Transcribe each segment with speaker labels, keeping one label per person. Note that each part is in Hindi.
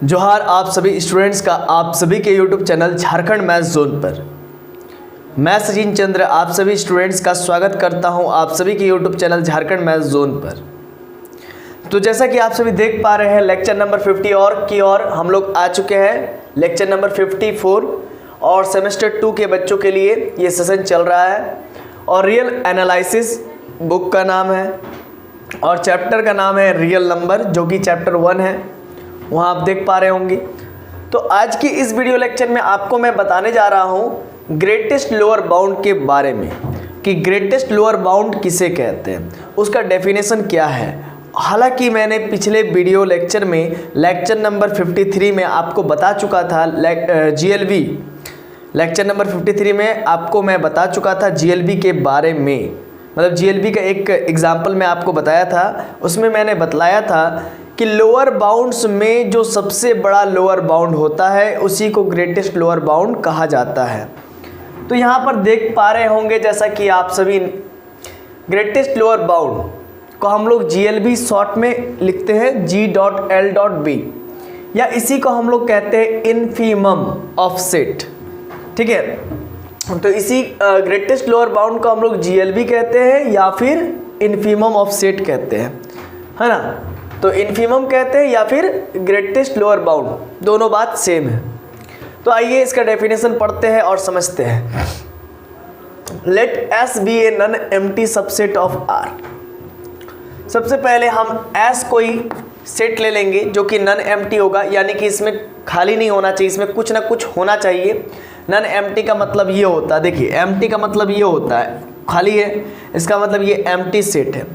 Speaker 1: जोहार आप सभी स्टूडेंट्स का आप सभी के YouTube channel Jharkhand maths zone पर। मैं सचिन चंद्र आप सभी स्टूडेंट्स का स्वागत करता हूं आप सभी के YouTube channel Jharkhand maths zone पर। तो जैसा कि आप सभी देख पा रहे हैं लेक्चर नंबर 50 और हम लोग आ चुके हैं लेक्चर नंबर 54 और सेमेस्टर 2 के बच्चों के लिए ये सेशन चल रहा है और रियल एनालिसिस बुक का नाम है और चैप्टर का नाम है रियल नंबर, जो कि चैप्टर 1 है, वहाँ आप देख पा रहे होंगे। तो आज की इस वीडियो लेक्चर में आपको मैं बताने जा रहा हूँ ग्रेटेस्ट लोअर बाउंड के बारे में कि ग्रेटेस्ट लोअर बाउंड किसे कहते हैं, उसका डेफिनेशन क्या है। हालांकि मैंने पिछले वीडियो लेक्चर में लेक्चर नंबर 53 में आपको बता चुका था GLB लेक्चर नंबर 53 में आपको मैं बता चुका था GLB के बारे में, मतलब GLB का एक एग्जाम्पल मैं आपको बताया था। उसमें मैंने बतलाया था कि लोअर बाउंड्स में जो सबसे बड़ा लोअर बाउंड होता है उसी को ग्रेटेस्ट लोअर बाउंड कहा जाता है। तो यहाँ पर देख पा रहे होंगे जैसा कि आप सभी ग्रेटेस्ट लोअर बाउंड को हम लोग GLB शॉर्ट में लिखते हैं G.L.B या इसी को हम लोग कहते हैं इन्फीमम ऑफ सेट। ठीक है, तो इसी ग्रेटेस्ट लोअर बाउंड को हम लोग GLB कहते हैं या फिर इन्फीमम ऑफ सेट कहते हैं, है ना। तो इन्फीमम कहते हैं या फिर ग्रेटेस्ट लोअर बाउंड, दोनों बात सेम है। तो आइए इसका डेफिनेशन पढ़ते हैं और समझते हैं। Let S be a non empty subset of R। सबसे पहले हम S कोई सेट ले लेंगे जो कि नॉन एम्प्टी होगा, यानी कि इसमें खाली नहीं होना चाहिए, इसमें कुछ ना कुछ होना चाहिए। नॉन एम्प्टी का मतलब ये होता है, देखिए एम्प्टी का मतलब ये होता है खाली है, इसका मतलब ये एम्प्टी सेट है।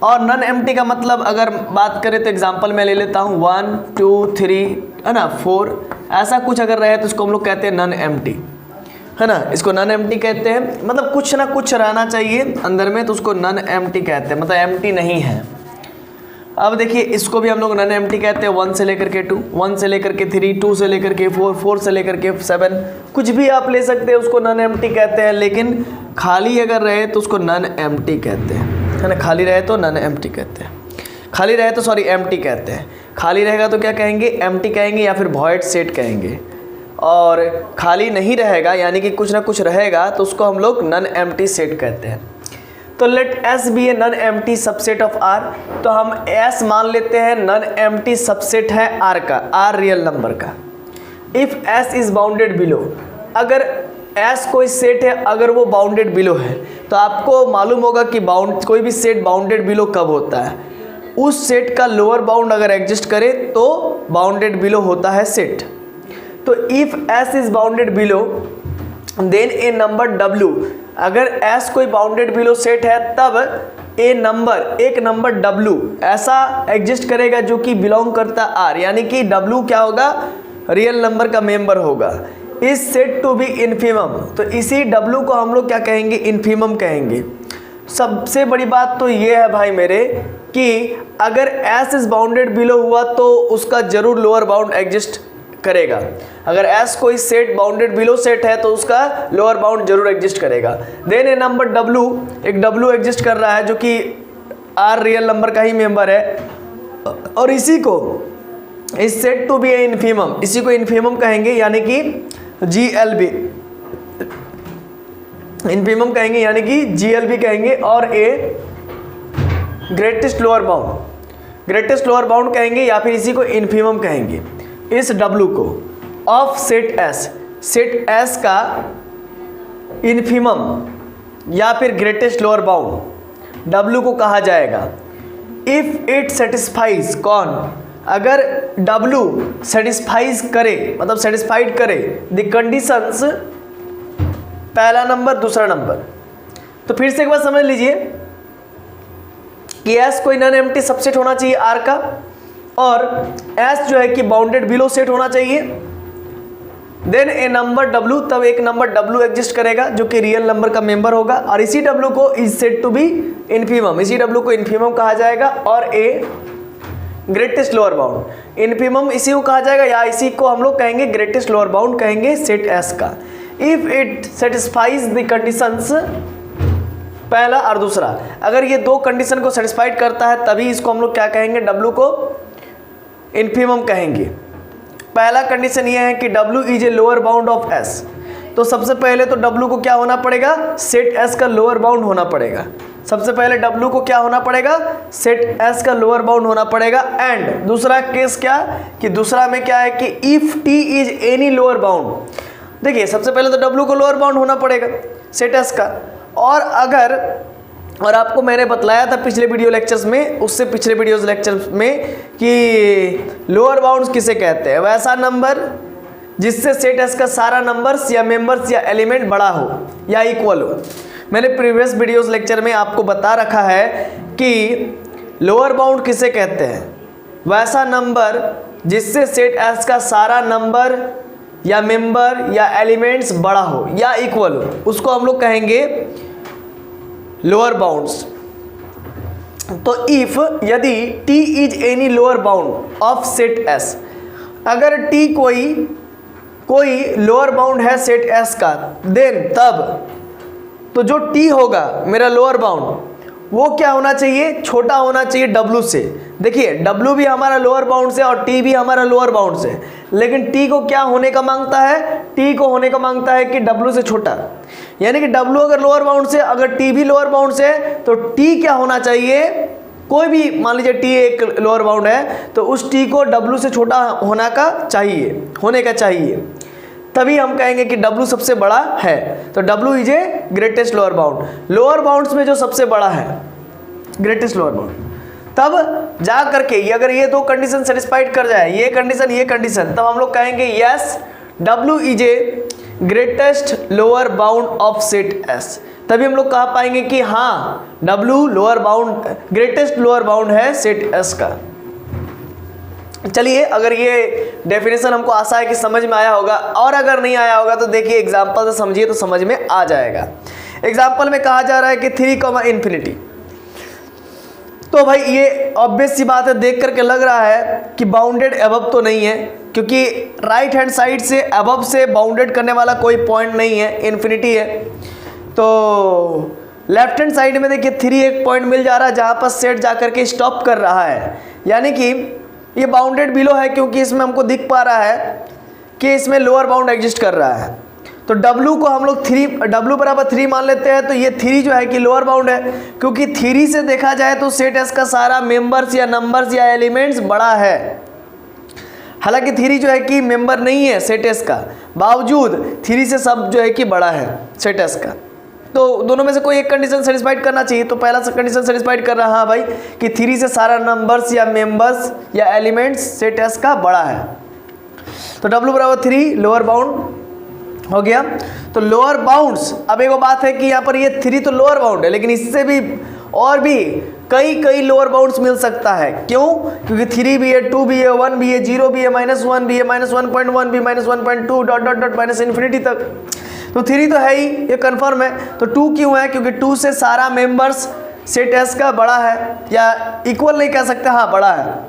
Speaker 1: और नॉन एम्प्टी का मतलब अगर बात करें तो एग्जांपल मैं ले लेता हूँ 1 2 3 है ना 4, ऐसा कुछ अगर रहे तो इसको हम लोग कहते हैं नॉन एम्प्टी, है ना। इसको नॉन एम्प्टी कहते हैं, मतलब कुछ ना कुछ रहना चाहिए अंदर में, तो उसको नॉन एम्प्टी कहते हैं, मतलब एम्प्टी नहीं है। अब देखिए इसको भी हम लोग नॉन एम्प्टी कहते हैं। 1 से लेकर के 2, 1 से लेकर के 3, 2 से लेकर के 4, 4 से लेकर के 7, कुछ भी आप ले सकते हैं, उसको नॉन एम्प्टी कहते हैं। लेकिन खाली अगर रहे तो उसको नॉन एम्प्टी कहते हैं, है ना। खाली रहे तो नॉन एम्प्टी कहते हैं, खाली रहे तो सॉरी एम्प्टी कहते हैं। खाली रहेगा तो क्या कहेंगे, एम्प्टी कहेंगे या फिर वॉइड सेट कहेंगे। और खाली नहीं रहेगा यानी कि कुछ ना कुछ रहेगा तो उसको हम लोग नॉन एम्प्टी सेट कहते हैं। तो let S be a non empty subset of R। तो हम S मान लेते हैं नॉन एम्प्टी सबसेट है R का, R रियल नंबर का। If S is bounded below, अगर S कोई सेट है अगर वो बाउंडेड बिलो है, तो आपको मालूम होगा कि कोई भी सेट बाउंडेड बिलो कब होता है, उस सेट का लोअर बाउंड अगर एग्जिस्ट करे तो बाउंडेड बिलो होता है सेट। तो if S is bounded below then a number W, अगर S कोई बाउंडेड बिलो सेट है तब एक नंबर W ऐसा एग्जिस्ट करेगा जो कि बिलोंग करता R, यानी कि W क्या होगा, रियल नंबर का मेंबर होगा। इस सेट टू बी इन्फीमम, तो इसी W को हम लोग क्या कहेंगे, इन्फीमम कहेंगे। सबसे बड़ी बात तो ये है भाई मेरे कि अगर S इज बाउंडेड बिलो हुआ तो उसका जरूर लोअर बाउंड एग्जिस्ट करेगा। अगर S कोई सेट बाउंडेड बिलो सेट है तो उसका लोअर बाउंड जरूर एग्जिस्ट करेगा। देन ए नंबर W, एक W एग्जिस्ट कर रहा है जो कि R रियल नंबर का ही मेंबर है, और इसी को इस set to be a infimum, इसी को इन्फीमम कहेंगे यानी कि GLB इन्फीमम कहेंगे यानी कि GLB कहेंगे। और ए ग्रेटेस्ट लोअर बाउंड कहेंगे या फिर इसी को इन्फीमम कहेंगे। इस W को ऑफ सेट S का इन्फीमम या फिर ग्रेटेस्ट लोअर बाउंड W को कहा जाएगा। इफ इट सेटिस्फाइज कौन, अगर W सेटिस्फाइज करे, मतलब सेटिस्फाइड करे द कंडीशंस, पहला नंबर दूसरा नंबर। तो फिर से एक बार समझ लीजिए कि S कोई नॉन एम्प्टी सबसेट होना चाहिए R का, और S जो है कि बाउंडेड बिलो सेट होना चाहिए। देन ए नंबर W, तब एक नंबर W एग्जिस्ट करेगा जो कि रियल नंबर का मेंबर होगा, और इसी W को is set to be infimum, इसी W को इन्फीमम कहा जाएगा। और a greatest lower bound, infimum इसी को कहा जाएगा या इसी को हम लोग कहेंगे ग्रेटेस्ट लोअर बाउंड कहेंगे सेट S का। If it satisfies the conditions पहला और दूसरा, अगर ये दो कंडीशन को सेटिस्फाइड करता है तभी इसको हम लोग क्या कहेंगे, W को इन्फिमम कहेंगे। पहला कंडीशन ये है कि W is a lower bound of S। तो सबसे पहले तो W को क्या होना पड़ेगा, सेट S का लोअर बाउंड होना पड़ेगा। सबसे पहले W को क्या होना पड़ेगा, सेट S का लोअर बाउंड होना पड़ेगा। एंड दूसरा केस क्या कि दूसरा में क्या है कि if T is any lower bound, देखिए सबसे पहले तो W को लोअर बाउंड होना पड़ेगा सेट S का, और आपको मैंने बतलाया था पिछले वीडियो लेक्चर्स में, उससे पिछले वीडियो लेक्चर्स में कि लोअर बाउंड्स किसे कहते हैं, वैसा नंबर जिससे सेट S का सारा नंबर्स या मेंबर्स या एलिमेंट बड़ा हो या इक्वल हो। मैंने प्रीवियस वीडियोस लेक्चर में आपको बता रखा है कि लोअर बाउंड किसे कहते हैं, वैसा नंबर जिससे सेट S का सारा नंबर या मेंबर या एलिमेंट्स बड़ा हो या इक्वल हो, उसको हम लोग कहेंगे लोअर बाउंड्स। तो इफ यदि T is any lower bound of set S, अगर T कोई लोअर बाउंड है सेट S का, देन तब तो जो T होगा मेरा लोअर बाउंड वो क्या होना चाहिए, छोटा होना चाहिए W से। देखिए W भी हमारा लोअर बाउंड से और T भी हमारा लोअर बाउंड से, लेकिन T को क्या होने का मांगता है, T को होने का मांगता है कि W से छोटा। यानी कि W अगर लोअर बाउंड से, अगर T भी लोअर बाउंड से, तो T क्या होना चाहिए, कोई भी मान लीजिए T एक लोअर बाउंड है तो उस T को W से छोटा होने का चाहिए, तभी हम कहेंगे कि W सबसे बड़ा है। तो W is a greatest lower bound, lower bounds में जो सबसे बड़ा है ग्रेटेस्ट लोअर बाउंड, तब जा करके अगर ये दो कंडीशन सेटिस्फाइड कर जाए, ये कंडीशन, तब हम लोग कहेंगे yes W is a greatest lower bound of set S। तभी हम लोग कह पाएंगे कि हाँ W lower bound greatest lower bound है सेट S का। चलिए, अगर ये डेफिनेशन हमको आशा है कि समझ में आया होगा, और अगर नहीं आया होगा तो देखिए एग्जाम्पल से समझिए तो समझ में आ जाएगा। एग्जाम्पल में कहा जा रहा है कि 3, इन्फिनिटी। तो भाई ये ऑब्वियस सी बात है, देख करके लग रहा है कि बाउंडेड अबव तो नहीं है, क्योंकि राइट हैंड साइड से अबव से बाउंडेड करने वाला कोई पॉइंट नहीं है, इन्फिनिटी है। तो लेफ्ट हैंड साइड में देखिए 3 एक पॉइंट मिल जा रहा है जहाँ पर सेट जा करके स्टॉप कर रहा है, यानी कि ये बाउंडेड बिलो है, क्योंकि इसमें हमको दिख पा रहा है कि इसमें लोअर बाउंड एग्जिस्ट कर रहा है। तो W को हम लोग W बराबर 3 मान लेते हैं। तो ये 3 जो है कि लोअर बाउंड है, क्योंकि 3 से देखा जाए तो सेट S का सारा मेंबर्स या नंबर्स या एलिमेंट्स बड़ा है। हालांकि 3 जो है कि मेंबर नहीं है सेट S का, बावजूद 3 से सब जो है कि बड़ा है सेट S का। तो दोनों में से कोई एक कंडीशन सेटिस्फाइड करना चाहिए। तो पहला कंडीशन सेटिस्फाइड कर रहा है भाई कि 3 से सारा नंबर्स या मेंबर्स या एलिमेंट्स सेट S का बड़ा है। तो W बराबर 3 लोअर बाउंड हो गया। तो लोअर बाउंड्स, अब एक बात है कि यहाँ पर ये 3 तो लोअर बाउंड है, लेकिन इससे भी और भी कई लोअर बाउंड्स मिल सकता है। क्यों? क्योंकि 3 भी है, 2 भी है, 1 भी है, 0 भी है, -1 भी है, -1.1 भी, -1.2 डॉट माइनस इन्फिनिटी तक। तो 3 तो है ही, ये कन्फर्म है। तो 2 क्यों है? क्योंकि 2 से सारा मेंबर्स सेट S का बड़ा है, या इक्वल नहीं कह सकते, हाँ बड़ा है।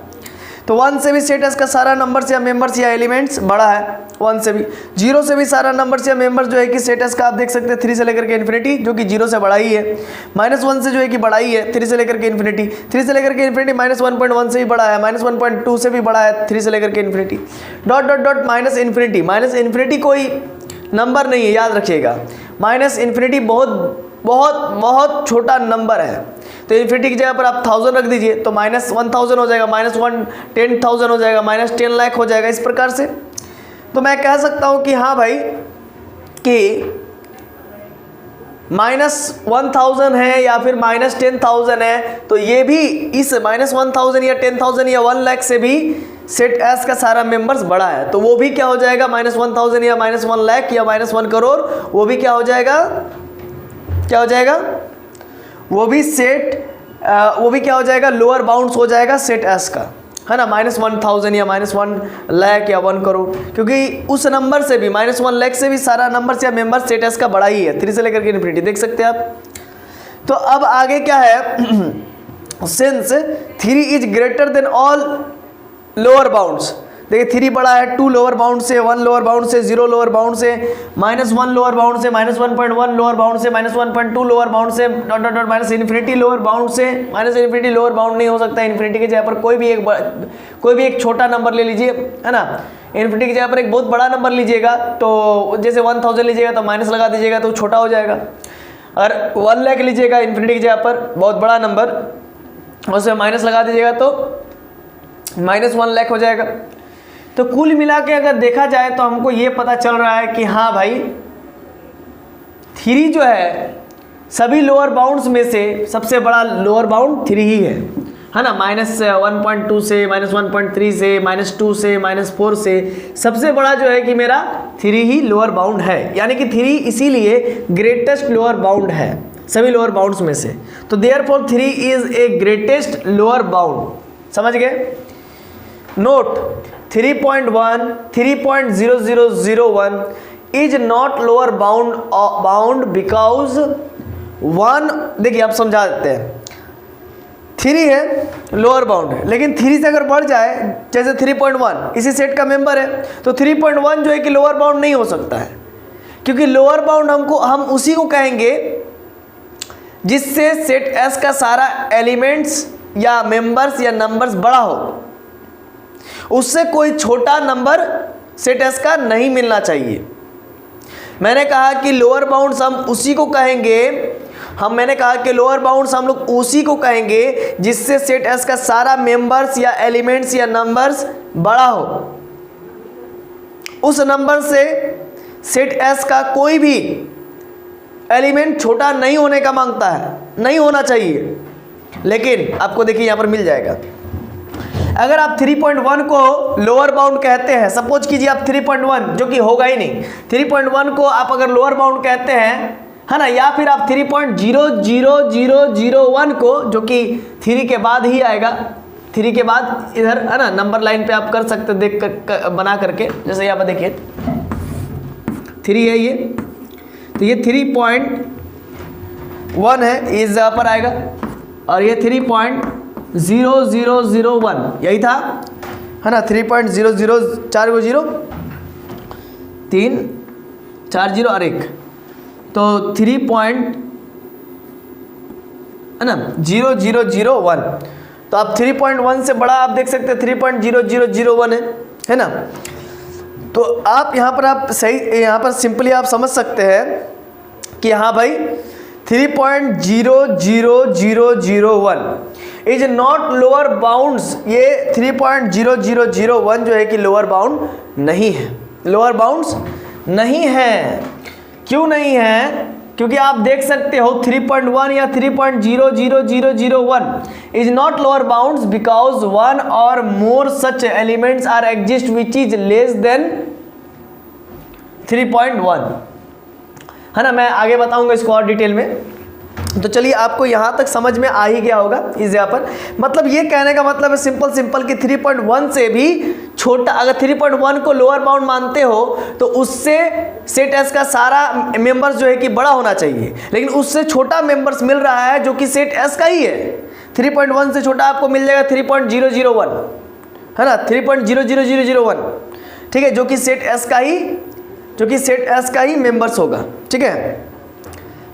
Speaker 1: तो 1 से भी सेट S का सारा नंबर्स या मेंबर्स या एलिमेंट्स बड़ा है, 1 से भी। 0 से भी सारा नंबर्स या मेंबर्स जो है कि सेट S का आप देख सकते हैं 3 से लेकर के इन्फिनिटी, जो कि 0 से बड़ा ही है। -1 से जो है कि बड़ा ही है 3 से लेकर के इन्फिनिटी, 3 से लेकर के इन्फिनिटी -1.1 से भी बड़ा है, -1.2 से भी बड़ा है 3 से लेकर के इन्फिनिटी, डॉट माइनस इन्फिनिटी कोई नंबर नहीं है, याद रखिएगा। माइनस इन्फिनिटी बहुत छोटा नंबर है। तो इन्फिनिटी की जगह पर आप 1000 रख दीजिए, तो -1000 हो जाएगा, -10,000 हो जाएगा, -10 लाख हो जाएगा, इस प्रकार से। तो मैं कह सकता हूं कि हाँ भाई कि -1000 है या फिर -10,000 है, तो ये भी इस -1000 या 10,000 या 1 लाख से भी सेट S का सारा मेंबर्स बड़ा है। तो वो भी क्या हो जाएगा, -1000 या -1 लाख या -1 करोड़, वो भी क्या हो जाएगा, वो भी क्या हो जाएगा, लोअर बाउंड्स हो जाएगा सेट S का, है ना। -1000 या -1 लाख या 1 करोड़, क्योंकि उस नंबर से भी -1 लाख से भी सारा नंबर्स या मेंबर्स सेट S का बड़ा ही है, 3 से लेकर के इन्फिनिटी, देख सकते हैं आप। तो अब आगे क्या है, since 3 is greater than all lower bounds, देखिए 3 बड़ा है, 2 लोअर बाउंड से, 1 लोअर बाउंड से, 0 लोअर बाउंड से, -1 लोअर बाउंड से, -1.1 लोअर बाउंड से, -1.2 लोअर बाउंड से, dot dot dot minus infinity lower bound से। माइनस इन्फिनिटी लोअर बाउंड नहीं हो सकता, इन्फिनिटी की जगह पर कोई भी एक छोटा नंबर ले लीजिए, है ना। इन्फिनिटी की जगह पर एक बहुत बड़ा नंबर लीजिएगा, तो जैसे 1000 लीजिएगा तो माइनस लगा दीजिएगा तो छोटा हो जाएगा। अगर 1 लाख लीजिएगा इन्फिनिटी की जगह पर बहुत बड़ा नंबर, उसमें माइनस लगा दीजिएगा तो -1 लाख हो जाएगा। तो कुल मिला के अगर देखा जाए तो हमको ये पता चल रहा है कि हाँ भाई 3 जो है सभी लोअर बाउंड्स में से सबसे बड़ा लोअर बाउंड 3 ही है ना। -1.2 से, -1.3 से, -2 से, -4 से सबसे बड़ा जो है कि मेरा 3 ही लोअर बाउंड है, यानी कि 3 इसीलिए ग्रेटेस्ट लोअर बाउंड है सभी लोअर बाउंड्स में से। तो therefore 3 is a greatest lower bound. समझ गए? Note 3.1 3.0001 is not lower bound because 1, देखिए आप समझा देते हैं, 3 है लोअर बाउंड है, लेकिन 3 से अगर बढ़ जाए जैसे 3.1 इसी सेट का मेंबर है, तो 3.1 जो है कि लोअर बाउंड नहीं हो सकता है, क्योंकि लोअर बाउंड हम उसी को कहेंगे जिससे सेट एस का सारा एलिमेंट्स या मेंबर्स या नंबर्स बड़ा हो, उससे कोई छोटा नंबर सेट एस का नहीं मिलना चाहिए। मैंने कहा कि लोअर बाउंड्स हम उसी को कहेंगे, मैंने कहा कि लोअर बाउंड्स हम लोग उसी को कहेंगे जिससे सेट एस का सारा मेंबर्स या एलिमेंट्स या नंबर्स बड़ा हो, उस नंबर से सेट एस का कोई भी एलिमेंट छोटा नहीं होने का मांगता है, नहीं होना चाहिए। लेकिन आपको देखिए यहाँ पर मिल जाएगा। अगर आप 3.1 को लोअर बाउंड कहते हैं, सपोज कीजिए आप 3.1, जो कि होगा ही नहीं, 3.1 को आप अगर लोअर बाउंड कहते हैं, है ना, या फिर आप 3.00001 को, जो कि 3 के बाद ही आएगा, 3 के बाद इधर, है ना, नंबर लाइन पे आप कर सकते देख कर बना करके, जैसे यहाँ पर देखिए 3 है ये, तो ये 3.1 है, इस जगह पर आएगा, और ये 3.0001 यही था, है ना, 3.00 4 को 0 3 4 0 और 1, तो 3.0001। तो आप 3.1 से बड़ा आप देख सकते हैं 3.0001 है ना। तो आप यहाँ पर आप सही, यहाँ पर सिंपली आप समझ सकते हैं कि हाँ भाई 3.00001 इज नॉट लोअर बाउंड्स। ये 3.0001 जो है कि लोअर बाउंड नहीं है, लोअर बाउंड्स नहीं है। क्यों नहीं है? क्योंकि आप देख सकते हो 3.1 या 3.00001 is not lower bounds because 1 or more such elements are exist which is less than 3.1, है ना। मैं आगे बताऊंगा इसको और डिटेल में। तो चलिए आपको यहाँ तक समझ में आ ही गया होगा इस यहाँ पर। मतलब ये कहने का मतलब है सिंपल कि 3.1 से भी छोटा, अगर 3.1 को लोअर बाउंड मानते हो तो उससे सेट एस का सारा मेंबर्स जो है कि बड़ा होना चाहिए, लेकिन उससे छोटा मेंबर्स मिल रहा है जो कि सेट एस का ही है। 3.1 से छोटा आपको मिल जाएगा 3.001, है ना, 3.00001, ठीक है, जो कि सेट एस का ही मेंबर्स होगा। ठीक है,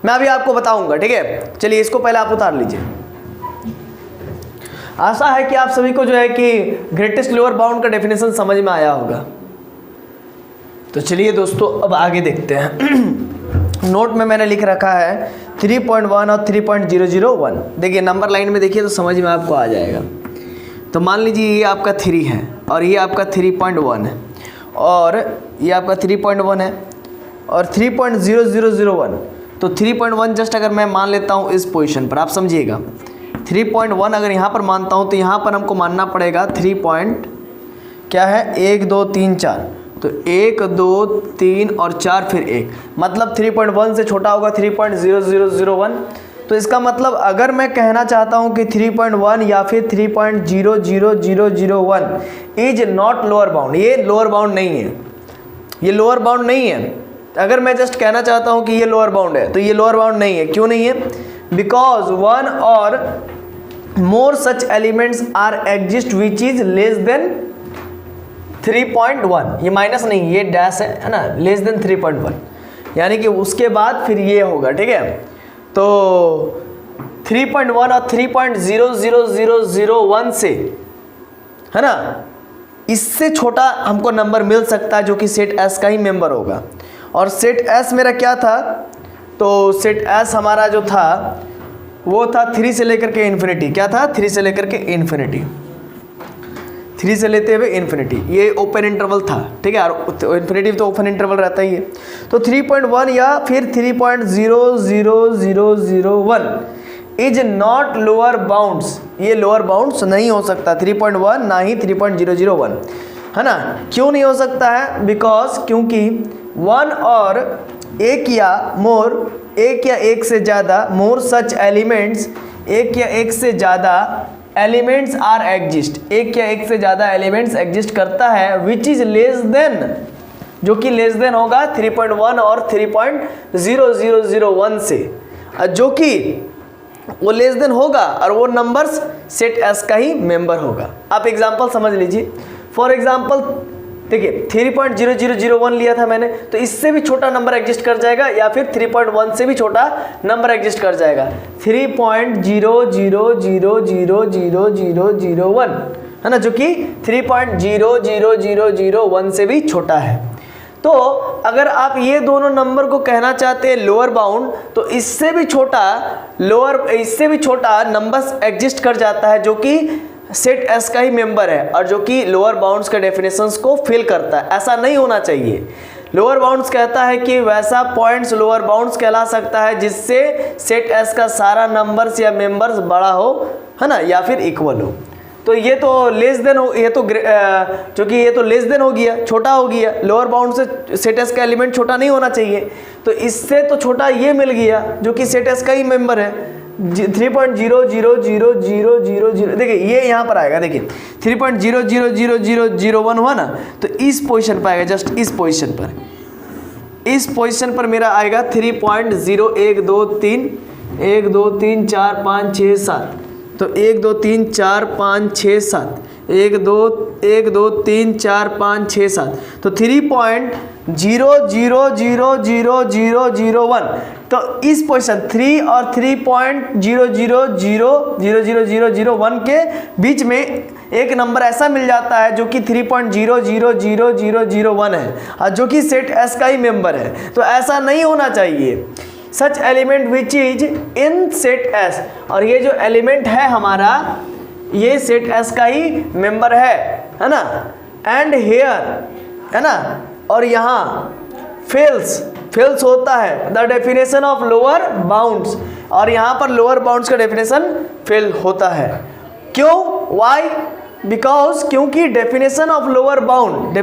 Speaker 1: मैं अभी आपको बताऊंगा। ठीक है, चलिए इसको पहले आप उतार लीजिए। आशा है कि आप सभी को जो है कि ग्रेटेस्ट लोअर बाउंड का डेफिनेशन समझ में आया होगा। तो चलिए दोस्तों अब आगे देखते हैं। नोट में मैंने लिख रखा है 3.1 और 3.001। देखिए नंबर लाइन में देखिए तो समझ में आपको आ जाएगा। तो मान लीजिए ये आपका 3 है और ये आपका 3.1 है और ये आपका 3.1 है और 3.0001। तो 3.1 जस्ट अगर मैं मान लेता हूँ इस पोजीशन पर, आप समझिएगा 3.1 अगर यहाँ पर मानता हूँ तो यहाँ पर हमको मानना पड़ेगा 1 2 3 4। तो 1 2 3 और 4 फिर 1, मतलब 3.1 से छोटा होगा 3.0001। तो इसका मतलब अगर मैं कहना चाहता हूँ कि 3.1 या फिर 3.00001 इज नॉट लोअर बाउंड, ये लोअर बाउंड नहीं है, ये लोअर बाउंड नहीं है। अगर मैं जस्ट कहना चाहता हूँ कि ये लोअर बाउंड है तो ये लोअर बाउंड नहीं है। क्यों नहीं है? Because 1 or more such elements are exist which is less than 3.1, ये माइनस नहीं, ये डैश है ना, लेस देन 3.1, यानी कि उसके बाद फिर ये होगा, ठीक है। तो 3.1 और 3.00001 से, है ना, इससे छोटा हमको नंबर मिल सकता है जो कि सेट एस का ही मेंबर होगा। और सेट एस मेरा क्या था, तो सेट एस हमारा जो था वो था 3 से लेकर के इन्फिनिटी। क्या था? 3 से लेकर के इन्फिनिटी, 3 से लेते हुए इन्फिनिटी, ये ओपन इंटरवल था, ठीक है। और इन्फिनिटी तो ओपन इंटरवल रहता ही है। तो 3.1 या फिर 3.00001 इज नॉट लोअर बाउंड्स, ये लोअर बाउंड्स नहीं हो सकता 3.1 ना ही 3.001, है ना। क्यों नहीं हो सकता है? बिकॉज क्योंकि 1 और 1 या मोर, 1 या 1 से ज़्यादा, मोर सच एलिमेंट्स, 1 या 1 से ज़्यादा एलिमेंट्स आर एग्जिस्ट, 1 या 1 से ज़्यादा एलिमेंट्स एग्जिस्ट करता है विच इज लेस देन, जो कि लेस देन होगा 3.1 और 3.0001 से, जो कि वो लेस देन होगा और वो नंबर्स सेट एस का ही मेंबर होगा। आप एग्जांपल समझ लीजिए। फॉर एग्जांपल देखिए 3.0001 लिया था मैंने, तो इससे भी छोटा नंबर एग्जिस्ट कर जाएगा या फिर 3.1 से भी छोटा नंबर एग्जिस्ट कर जाएगा, 3.00000001, है ना, जो कि 3.00001 से भी छोटा है। तो अगर आप ये दोनों नंबर को कहना चाहते हैं लोअर बाउंड, तो इससे भी छोटा नंबर्स एग्जिस्ट कर जाता है जो कि सेट एस का ही मेंबर है और जो कि लोअर बाउंड्स के डेफिनेशंस को फिल करता है। ऐसा नहीं होना चाहिए। लोअर बाउंड्स कहता है कि वैसा पॉइंट्स लोअर बाउंड्स कहला सकता है जिससे सेट एस का सारा नंबर्स या मेंबर्स बड़ा हो, है ना, या फिर इक्वल हो। तो ये तो लेस देन हो, ये तो जो कि ये तो लेस देन हो गया, छोटा हो गया। लोअर बाउंड से सेट एस का एलिमेंट छोटा नहीं होना चाहिए, तो इससे तो छोटा ये मिल गया जो कि सेट एस का ही मेंबर है 3.0000000। देखिए ये यहाँ पर आएगा, देखिए 3.0000001 हुआ ना, तो इस पोजीशन पर आएगा, जस्ट इस पोजीशन पर मेरा आएगा 3.0123 1 2 3 4 5 6 7। तो 1 2 3 4 5 6 7, 1 2 3 4 5 6 7, तो 3.0000001। तो इस पोजीशन 3 और 3.0000001 के बीच में एक नंबर ऐसा मिल जाता है जो कि 3.0000001 है और जो कि सेट एस का ही मेंबर है। तो ऐसा नहीं होना चाहिए। सच element which is in set S, और ये जो एलिमेंट है हमारा ये सेट एस का ही मेंबर है ना। एंड हेयर, है ना, और यहाँ फेल्स होता है the definition of lower bounds, और यहाँ पर लोअर बाउंड्स का डेफिनेशन फेल होता है। क्यों? वाई? बिकॉज क्योंकि डेफिनेशन ऑफ लोअर बाउंड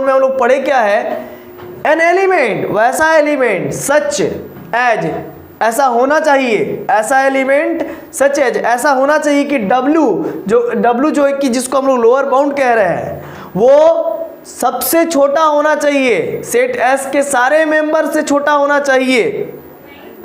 Speaker 1: में हम लोग पढ़े क्या है, एन एलिमेंट, वैसा एलिमेंट, सच एज, ऐसा होना चाहिए, ऐसा एलिमेंट सच एज, ऐसा होना चाहिए कि W जो है कि जिसको हम लोग लोअर बाउंड कह रहे हैं, वो सबसे छोटा होना चाहिए, सेट एस के सारे मेंबर से छोटा होना चाहिए,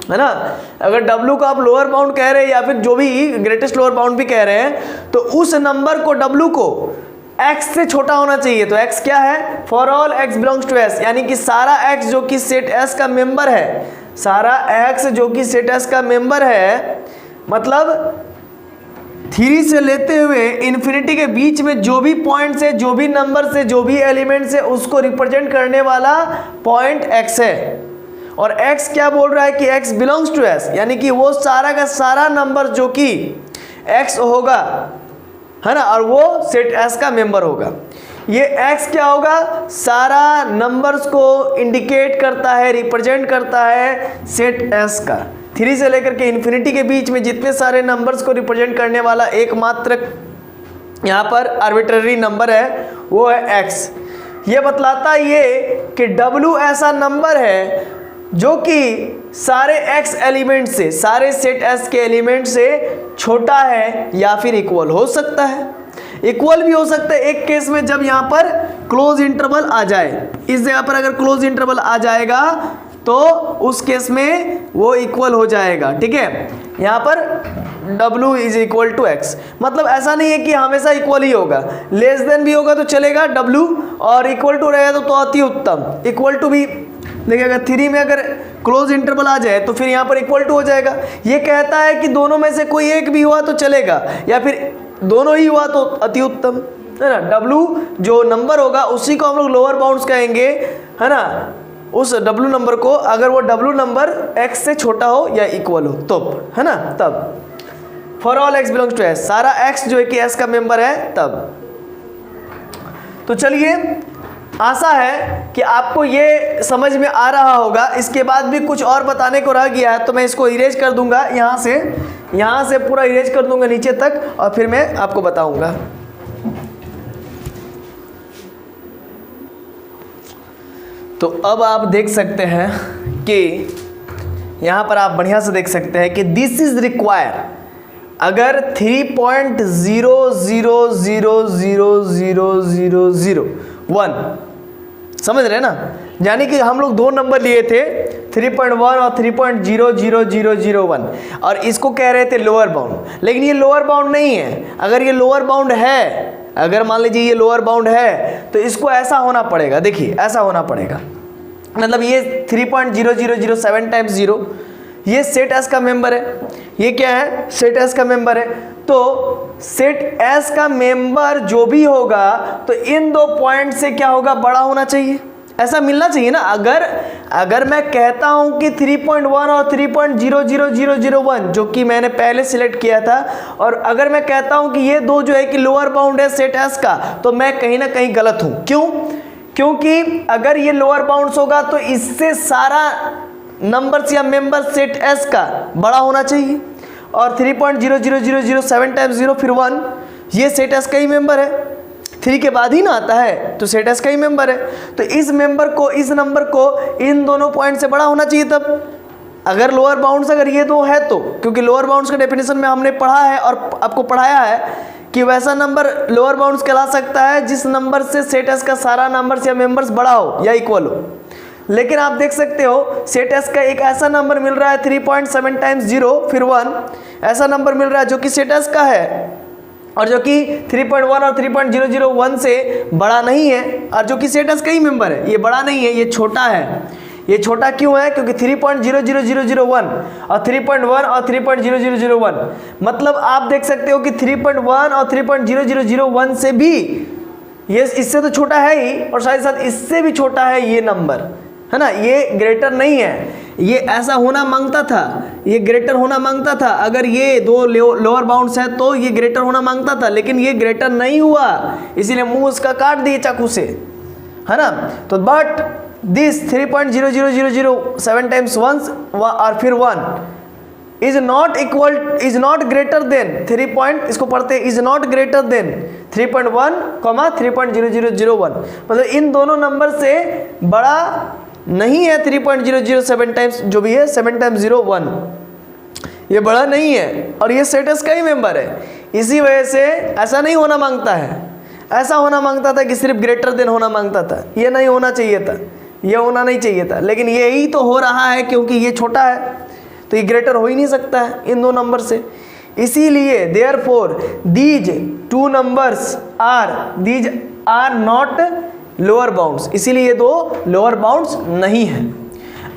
Speaker 1: है ना। अगर W को आप लोअर बाउंड कह रहे हैं या फिर जो भी ग्रेटेस्ट लोअर बाउंड भी कह रहे हैं, तो उस नंबर को W को x से छोटा होना चाहिए। तो x क्या है? For all x belongs to s, यानी कि सारा x जो कि सेट s का मेंबर है, सारा x जो कि सेट s का मेंबर है, मतलब 3 से लेते हुए इन्फिनिटी के बीच में जो भी पॉइंट से, जो भी नंबर से, जो भी एलिमेंट से, उसको रिप्रेजेंट करने वाला पॉइंट x है। और x क्या बोल रहा है कि x बिलोंग्स टू s, यानी कि वो सारा का सारा नंबर जो कि x होगा, है ना, और वो सेट एस का मेंबर होगा। ये x क्या होगा? सारा नंबर्स को इंडिकेट करता है, रिप्रेजेंट करता है सेट एस का। 3 से लेकर के इन्फिनिटी के बीच में जितने सारे नंबर्स को रिप्रेजेंट करने वाला एकमात्र यहाँ पर आर्बिट्ररी नंबर है वो है x। ये बतलाता ये कि W ऐसा नंबर है जो कि सारे x एलिमेंट से, सारे सेट s के एलिमेंट से छोटा है या फिर इक्वल हो सकता है। इक्वल भी हो सकता है एक केस में, जब यहाँ पर क्लोज इंटरवल आ जाए। इस जगह पर अगर क्लोज इंटरवल आ जाएगा तो उस केस में वो इक्वल हो जाएगा। ठीक है, यहाँ पर W is equal to x, मतलब ऐसा नहीं है कि हमेशा इक्वल ही होगा, लेस देन भी होगा तो चलेगा W, और इक्वल टू रहेगा तो अति उत्तम। इक्वल टू भी देखिए, अगर 3 में अगर क्लोज इंटरवल आ जाए तो फिर यहाँ पर इक्वल टू हो जाएगा। ये कहता है कि दोनों में से कोई एक भी हुआ तो चलेगा, या फिर दोनों ही हुआ तो अति उत्तम, है ना। W जो नंबर होगा उसी को हम लोग लोअर बाउंड्स कहेंगे, है ना। उस W नंबर को, अगर वो W नंबर x से छोटा हो या इक्वल हो तो, है ना, तब। For all x belongs to S, सारा x जो है कि S का मेंबर है तब। तो चलिए, आशा है कि आपको ये समझ में आ रहा होगा। इसके बाद भी कुछ और बताने को रह गया है तो मैं इसको इरेज कर दूंगा, यहाँ से पूरा इरेज कर दूंगा नीचे तक, और फिर मैं आपको बताऊंगा। तो अब आप देख सकते हैं कि यहाँ पर आप बढ़िया से देख सकते हैं कि दिस इज रिक्वायर, अगर 3.0000001 समझ रहे हैं ना, यानी कि हम लोग 2 नंबर लिए थे 3.1 और 3.00001, और इसको कह रहे थे लोअर बाउंड, लेकिन ये लोअर बाउंड नहीं है। अगर ये लोअर बाउंड है, अगर मान लीजिए ये लोअर बाउंड है, तो इसको ऐसा होना पड़ेगा। देखिए, ऐसा होना पड़ेगा, मतलब ये 3.0007 टाइम्स 0, ये सेट एस का मेंबर है। ये क्या है? सेट एस का मेंबर है। तो सेट एस का मेंबर जो भी होगा तो इन 2 पॉइंट से क्या होगा? बड़ा होना चाहिए, ऐसा मिलना चाहिए ना। अगर मैं कहता हूं कि 3.1 और 3.00001 जो कि मैंने पहले सिलेक्ट किया था, और अगर मैं कहता हूं कि ये 2 जो है कि लोअर बाउंड है सेट एस का, तो मैं कहीं ना कहीं गलत हूं। क्यों? क्योंकि अगर ये लोअर बाउंड्स होगा तो इससे सारा नंबर्स या मेंबर सेट एस का बड़ा होना चाहिए, और 3.00007 टाइम्स 0 फिर 1, ये सेट एस का ही मेंबर है। 3 के बाद ही ना आता है, तो सेट एस का ही मेंबर है। तो इस नंबर को इन दोनों पॉइंट से बड़ा होना चाहिए तब, अगर लोअर बाउंड्स अगर ये 2 है तो। क्योंकि लोअर बाउंड्स के डेफिनेशन में हमने पढ़ा है और आपको पढ़ाया है कि वैसा नंबर लोअर बाउंड्स कहला सकता है जिस नंबर से सेट एस का सारा नंबर्स या मेंबर्स बड़ा हो या इक्वल हो। लेकिन आप देख सकते हो सेट एस का एक ऐसा नंबर मिल रहा है 3.7 टाइम्स 0 फिर 1, ऐसा नंबर मिल रहा है जो कि सेट एस का है, और जो कि 3.1 और 3.001 से बड़ा नहीं है, और जो कि सेट एस का ही मेंबर है। ये बड़ा नहीं है, ये छोटा है। ये छोटा क्यों है? क्योंकि 3.00001 और 3.1 और 3.0001, मतलब आप देख सकते हो कि 3.1 और 3.0001 से भी ये इससे तो छोटा है ही, और साथ ही साथ इससे भी छोटा है ये नंबर, है ना। ये ग्रेटर नहीं है, ये ऐसा होना मांगता था, ये ग्रेटर होना मांगता था। अगर ये 2 लोअर बाउंड्स है तो ये ग्रेटर होना मांगता था, लेकिन ये ग्रेटर नहीं हुआ, इसीलिए मुंह उसका काट दिए चाकू से, है ना। तो बट दिस 3.00007 टाइम्स 1 और फिर 1 इज नॉट ग्रेटर देन 3. इसको पढ़ते इज नॉट ग्रेटर देन 3.1, 3.0001, मतलब इन दोनों नंबर से बड़ा नहीं है 3.007 टाइम्स जो भी है 7 टाइम्स 0 1, ये बड़ा नहीं है, और ये सेट एस का ही मेंबर है। इसी वजह से ऐसा नहीं होना मांगता है, ऐसा होना मांगता था कि सिर्फ ग्रेटर देन होना मांगता था। ये नहीं होना चाहिए था, ये होना नहीं चाहिए था, लेकिन यही तो हो रहा है क्योंकि ये छोटा है, तो ये ग्रेटर हो ही नहीं सकता है इन 2 नंबर से। इसीलिए therefore these 2 numbers are not lower bounds, इसीलिए ये 2 लोअर बाउंड्स नहीं है।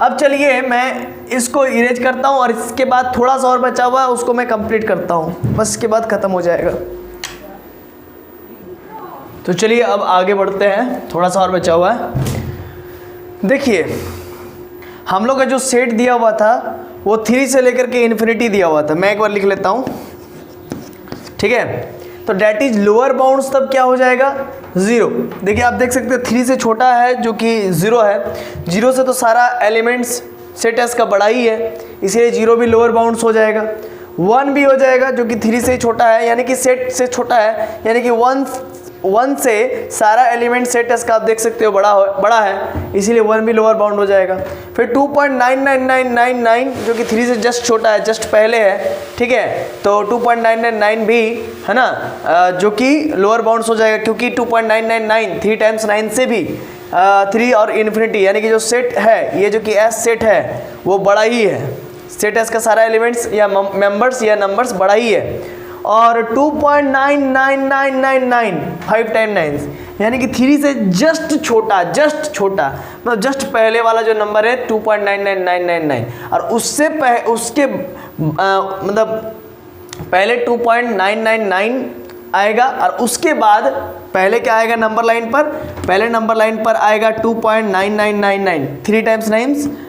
Speaker 1: अब चलिए मैं इसको इरेज करता हूँ, और इसके बाद थोड़ा सा और बचा हुआ है उसको मैं कंप्लीट करता हूँ, बस इसके बाद ख़त्म हो जाएगा। तो चलिए अब आगे बढ़ते हैं, थोड़ा सा और बचा हुआ है। देखिए, हम लोग का जो सेट दिया हुआ था वो 3 से लेकर के इन्फिनिटी दिया हुआ था। मैं एक बार लिख लेता हूँ, ठीक है। तो डेट इज लोअर बाउंड्स तब क्या हो जाएगा? 0। देखिए आप देख सकते हैं 3 से छोटा है जो कि 0 है, 0 से तो सारा एलिमेंट्स सेट एस का बड़ा ही है, इसलिए 0 भी लोअर बाउंड्स हो जाएगा। 1 भी हो जाएगा जो कि 3 से छोटा है, यानी कि सेट से छोटा है, यानी कि 1 से सारा एलिमेंट सेट एस का आप देख सकते हो बड़ा है, इसीलिए 1 भी लोअर बाउंड हो जाएगा। फिर 2.99999 जो कि 3 से जस्ट छोटा है, जस्ट पहले है, ठीक है, तो 2.999 भी है ना, जो कि लोअर बाउंड्स हो जाएगा, क्योंकि 2.999 3 टाइम्स 9 से भी 3 और इन्फिनिटी, यानी कि जो सेट है ये जो कि एस सेट है वो बड़ा ही है, सेट एस का सारा एलिमेंट्स या मेंबर्स या नंबर्स बड़ा ही है। और 2.99999 5 टाइम 9, यानी कि 3 से जस्ट छोटा मतलब जस्ट पहले वाला जो नंबर है 2.99999, और उससे उसके मतलब पहले 2.999 आएगा, और उसके बाद पहले क्या आएगा नंबर लाइन पर, पहले नंबर लाइन पर आएगा 2.9999 3 टाइम्स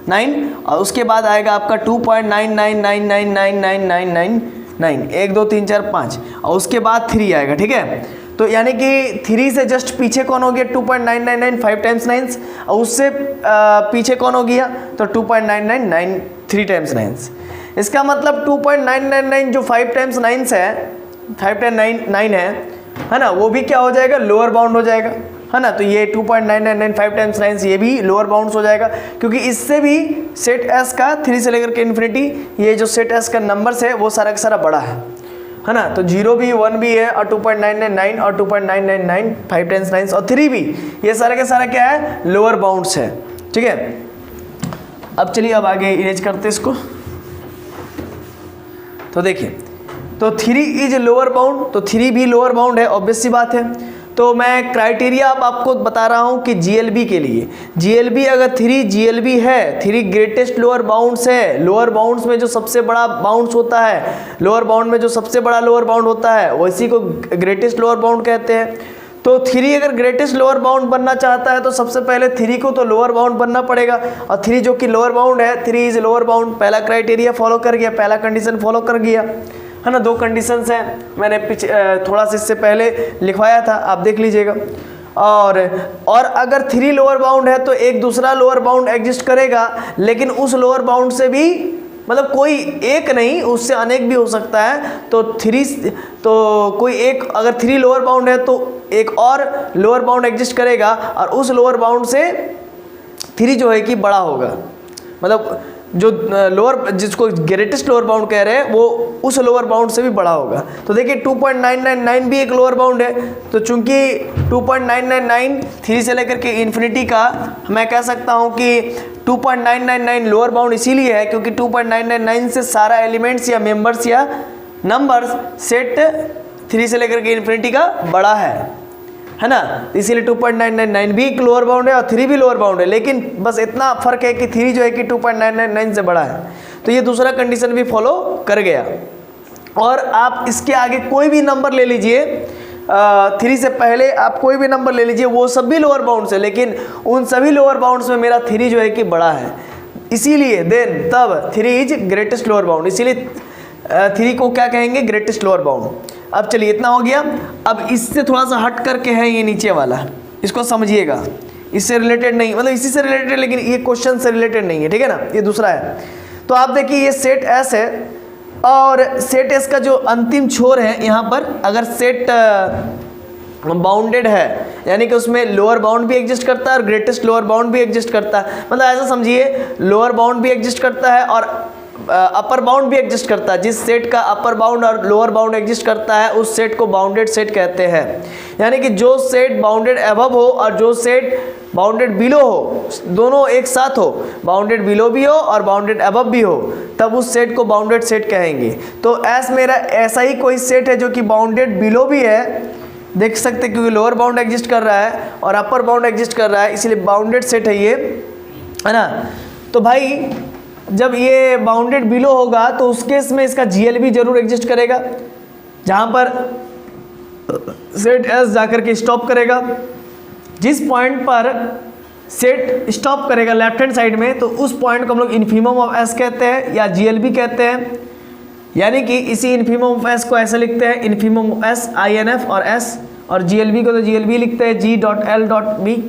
Speaker 1: 9, और उसके बाद आएगा आपका 2.999999999 1 2 3 4 5, और उसके बाद 3 आएगा। ठीक है, तो यानी कि 3 से जस्ट पीछे कौन हो गया 2.999 5 टाइम्स 9, और उससे पीछे कौन हो गया तो 2.999 3 टाइम्स 9। इसका मतलब 2.999 जो 5 टाइम्स 9 है, 5 टाइम्स 9 है ना, वो भी क्या हो जाएगा लोअर बाउंड हो जाएगा, है ना। तो ये 2.999 5 टाइम्स 9 ये भी लोअर बाउंड हो जाएगा, क्योंकि इससे भी सेट एस का 3 से लेकर के इन्फिनिटी ये जो सेट एस का नंबर्स है वो सारा का सारा बड़ा है ना। तो 0 भी 1 भी है, और 2.999 और 2.999 5 टाइम्स 9 और 3 भी, ये सारा का सारा क्या है लोअर बाउंड्स है। ठीक है, अब चलिए अब आगे इरेज करते इसको। तो देखिए, तो 3 इज लोअर बाउंड, तो 3 भी लोअर बाउंड है, ऑब्वियस सी बात है। तो मैं क्राइटेरिया अब आपको बता रहा हूं कि जीएलबी के लिए, जीएलबी अगर 3 जीएलबी है, 3 ग्रेटेस्ट लोअर बाउंड्स है, लोअर बाउंड्स में जो सबसे बड़ा बाउंड्स होता है, लोअर बाउंड में जो सबसे बड़ा लोअर बाउंड होता है वैसी को ग्रेटेस्ट लोअर बाउंड कहते हैं। तो 3 अगर ग्रेटेस्ट लोअर बाउंड बनना चाहता है तो सबसे पहले 3 को तो लोअर बाउंड बनना पड़ेगा, और 3 जो कि लोअर बाउंड है, 3 इज लोअर बाउंड, पहला क्राइटेरिया फॉलो कर गया, पहला कंडीशन फॉलो कर गया, है ना। 2 कंडीशंस हैं, मैंने थोड़ा सा इससे पहले लिखवाया था, आप देख लीजिएगा। और अगर 3 लोअर बाउंड है तो एक दूसरा लोअर बाउंड एग्जिस्ट करेगा, लेकिन उस लोअर बाउंड से भी मतलब कोई एक नहीं, उससे अनेक भी हो सकता है। तो 3 तो कोई एक, अगर 3 लोअर बाउंड है तो एक और लोअर बाउंड एग्जिस्ट करेगा, और उस लोअर बाउंड से 3 जो है कि बड़ा होगा, मतलब जो लोअर जिसको ग्रेटेस्ट लोअर बाउंड कह रहे हैं वो उस लोअर बाउंड से भी बड़ा होगा। तो देखिए 2.999 भी एक लोअर बाउंड है, तो चूंकि 2.999 3 से लेकर के इन्फिनिटी का मैं कह सकता हूं कि 2.999 लोअर बाउंड इसीलिए है क्योंकि 2.999 से सारा एलिमेंट्स या मेंबर्स या नंबर्स सेट 3 से लेकर के इन्फिनिटी का बड़ा है ना। इसीलिए 2.999 भी एक लोअर बाउंड है और 3 भी लोअर बाउंड है, लेकिन बस इतना फर्क है कि 3 जो है कि 2.999 से बड़ा है। तो ये दूसरा कंडीशन भी फॉलो कर गया। और आप इसके आगे कोई भी नंबर ले लीजिए, 3 से पहले आप कोई भी नंबर ले लीजिए, वो सभी लोअर बाउंड्स है, लेकिन उन सभी लोअर बाउंड्स में मेरा 3 जो है कि बड़ा है, इसीलिए देन तब 3 इज ग्रेटेस्ट लोअर बाउंड, इसीलिए 3 को क्या कहेंगे ग्रेटेस्ट लोअर बाउंड। अब चलिए इतना हो गया। अब इससे थोड़ा सा हट करके है ये नीचे वाला, इसको समझिएगा, इससे रिलेटेड नहीं, मतलब इसी से रिलेटेड, लेकिन ये क्वेश्चन से रिलेटेड नहीं है, ठीक है ना, ये दूसरा है। तो आप देखिए ये सेट एस है, और सेट एस का जो अंतिम छोर है यहाँ पर, अगर सेट बाउंडेड है यानी कि उसमें लोअर बाउंड भी एग्जिस्ट करता है और ग्रेटेस्ट लोअर बाउंड भी एग्जिस्ट करता है, मतलब ऐसा समझिए लोअर बाउंड भी एग्जिस्ट करता है और अपर बाउंड भी एग्जिस्ट करता है। जिस सेट का अपर बाउंड और लोअर बाउंड एग्जिस्ट करता है उस सेट को बाउंडेड सेट कहते हैं। यानी कि जो सेट बाउंडेड अबव हो और जो सेट बाउंडेड बिलो हो, दोनों एक साथ हो, बाउंडेड बिलो भी हो और बाउंडेड अबव भी हो, तब उस सेट को बाउंडेड सेट कहेंगे। तो एस मेरा ऐसा ही कोई सेट है जो कि बाउंडेड बिलो भी है, देख सकते हैं, क्योंकि लोअर बाउंड एग्जिस्ट कर रहा है और अपर बाउंड एग्जिस्ट कर रहा है, इसलिए बाउंडेड सेट है ये, है ना। तो भाई जब ये बाउंडेड बिलो होगा तो उस केस में इसका जीएलबी जरूर एग्जिस्ट करेगा, जहां पर सेट एस जाकर के स्टॉप करेगा। जिस पॉइंट पर सेट स्टॉप करेगा लेफ्ट हैंड साइड में, तो उस पॉइंट को हम लोग इन्फीमम ऑफ एस कहते हैं या जीएलबी कहते हैं। यानी कि इसी इन्फीमम ऑफ एस को ऐसे लिखते हैं, इन्फीमम ऑफ एस INF और एस, और जीएलबी को तो जीएलबी लिखते हैं G.L.B।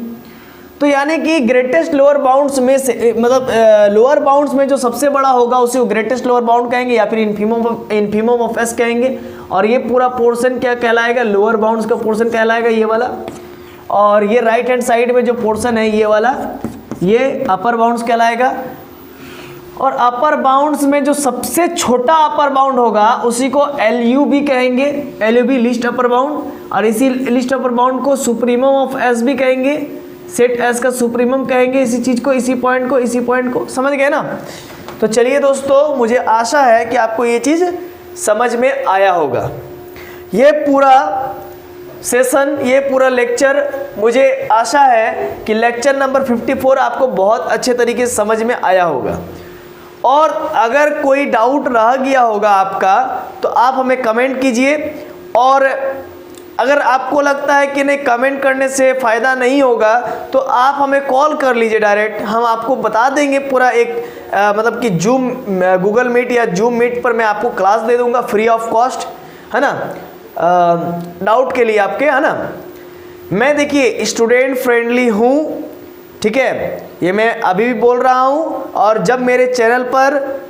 Speaker 1: तो यानी कि ग्रेटेस्ट लोअर बाउंड्स में से, मतलब लोअर बाउंड्स में जो सबसे बड़ा होगा उसे ग्रेटेस्ट लोअर बाउंड कहेंगे या फिर इन्फीमम ऑफ एस कहेंगे। और ये पूरा पोर्शन क्या कहलाएगा, लोअर बाउंड्स का पोर्शन कहलाएगा ये वाला। और ये राइट हैंड साइड में जो पोर्शन है ये वाला, ये अपर बाउंड्स कहलाएगा। और अपर बाउंड्स में जो सबसे छोटा अपर बाउंड होगा उसी को LUB कहेंगे, LUB लिस्ट अपर बाउंड। और इसी लिस्ट अपर बाउंड को सुप्रीमम ऑफ एस भी कहेंगे, सेट एस का सुप्रीमम कहेंगे इसी चीज़ को, इसी पॉइंट को, समझ गए ना। तो चलिए दोस्तों, मुझे आशा है कि आपको ये चीज़ समझ में आया होगा। ये पूरा सेशन, ये पूरा लेक्चर, मुझे आशा है कि लेक्चर नंबर 54 आपको बहुत अच्छे तरीके से समझ में आया होगा। और अगर कोई डाउट रह गया होगा आपका तो आप हमें कमेंट कीजिए, और अगर आपको लगता है कि नहीं कमेंट करने से फ़ायदा नहीं होगा तो आप हमें कॉल कर लीजिए डायरेक्ट, हम आपको बता देंगे पूरा एक मतलब कि गूगल मीट या जूम मीट पर मैं आपको क्लास दे दूंगा फ्री ऑफ कॉस्ट, है ना, डाउट के लिए आपके, है ना। मैं देखिए स्टूडेंट फ्रेंडली हूँ, ठीक है, ये मैं अभी भी बोल रहा हूँ, और जब मेरे चैनल पर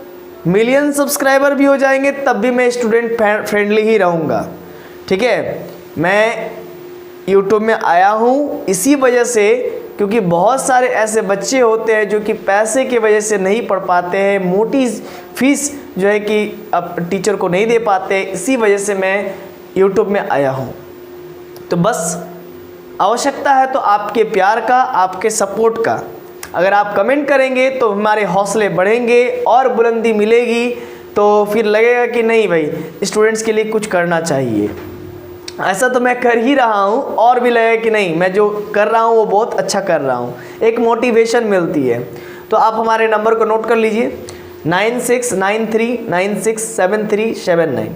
Speaker 1: मिलियन सब्सक्राइबर भी हो जाएंगे तब भी मैं स्टूडेंट फ्रेंडली ही रहूँगा, ठीक है। मैं YouTube में आया हूँ इसी वजह से, क्योंकि बहुत सारे ऐसे बच्चे होते हैं जो कि पैसे की वजह से नहीं पढ़ पाते हैं, मोटी फीस जो है कि अब टीचर को नहीं दे पाते, इसी वजह से मैं YouTube में आया हूँ। तो बस आवश्यकता है तो आपके प्यार का, आपके सपोर्ट का। अगर आप कमेंट करेंगे तो हमारे हौसले बढ़ेंगे और बुलंदी मिलेगी, तो फिर लगेगा कि नहीं भाई स्टूडेंट्स के लिए कुछ करना चाहिए। ऐसा तो मैं कर ही रहा हूँ, और भी लगेगा कि नहीं मैं जो कर रहा हूँ वो बहुत अच्छा कर रहा हूँ, एक मोटिवेशन मिलती है। तो आप हमारे नंबर को नोट कर लीजिए 9693967379।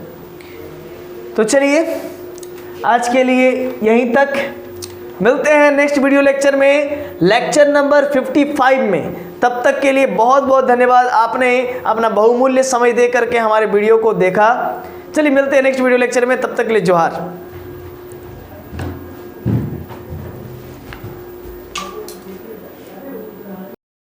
Speaker 1: तो चलिए आज के लिए यहीं तक, मिलते हैं नेक्स्ट वीडियो लेक्चर में, लेक्चर नंबर 55 में। तब तक के लिए बहुत बहुत धन्यवाद, आपने अपना बहुमूल्य समय दे करके हमारे वीडियो को देखा। चलिए मिलते हैं नेक्स्ट वीडियो लेक्चर में, तब तक के लिए जोहार।